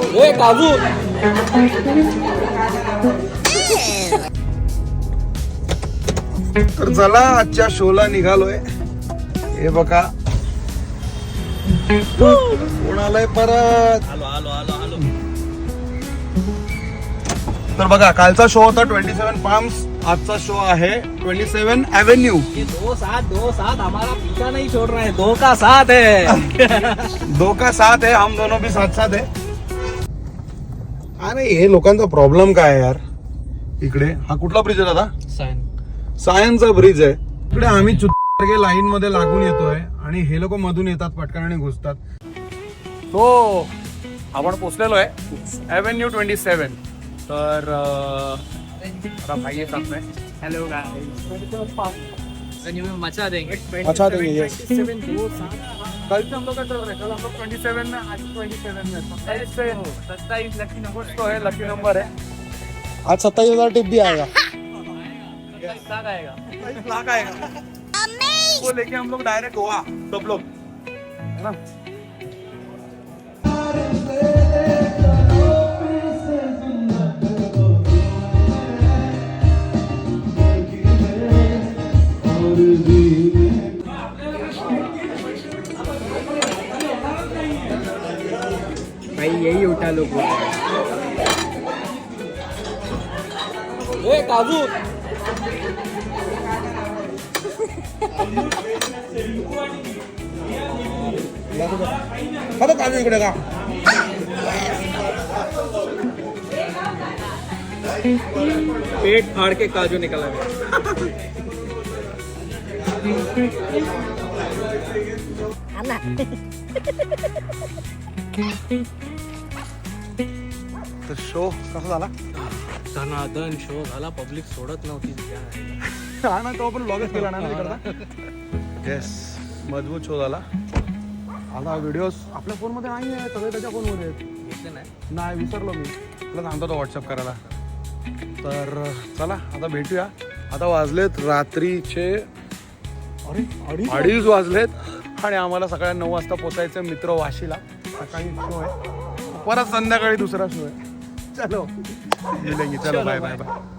ए काजू तर चला आजच्या शोला निघालोय. हे बघा कोण आलंय परत. आलो आलो आलो आलो. तर बघा कालचा शो होता 27 पाम्स. आजचा शो आहे 27 एव्हेन्यू. ये 2-7 हमारा पीछा नहीं छोड़ रहा है. 2 का 7 है. 2 का 7 है. हम दोनों भी साथ साथ है. अरे हे लोकांचा प्रॉब्लेम काय आहे यार. इकडे हा कुठला ब्रिज आहे दादा? सायनचा ब्रिज आहे. इकडे आम्ही चुतगे लाईन मध्ये लागून येतोय आणि हे लोक मधून येतात पटकन आणि घुसतात. तो आपण पोचलेलो आहे एव्हेन्यू 27. तर आता भाई ये सांगतोय हेलो गाइस. मचा देंगे. अच्छा देंगे यस. 27 2-7 कल से हम लोग का चल रहा है. कल हम लोग 27 में आज 27 में 27 लकी नंबर तो है लकी नंबर है. आज 27,000 टिप भी आएगा. 27 आएगा. 27 लाख आएगा. वो लेके हम लोग डायरेक्ट गोवा सब लोग है ना. भाई यही उठा लो. ए काजू आता काजू इकडे का. पेट फाड़ के काजू निकला गया. तर शो कसा झाला. धनाधन शो झाला. पब्लिक सोडत नव्हती. हा ना तो पण ब्लॉगच केला ना करता. येस मजबूत शो झाला. आता व्हिडिओज आपल्या फोन मध्ये नाही आहे. सगळे त्याच्या फोन मध्ये आहेत. नाही विसरलो मी. तुला सांगतो तो व्हॉट्सअप करायला. तर चला आता भेटूया. आता वाजलेत रात्रीचे 2:30 वाजलेत आणि आम्हाला सकाळी 9 वाजता पोचायचं मित्र वाशीला. सकाळी शो आहे परत संध्याकाळी दुसरा शो आहे. चलो मिलेंगे. चलो बाय बाय बाय.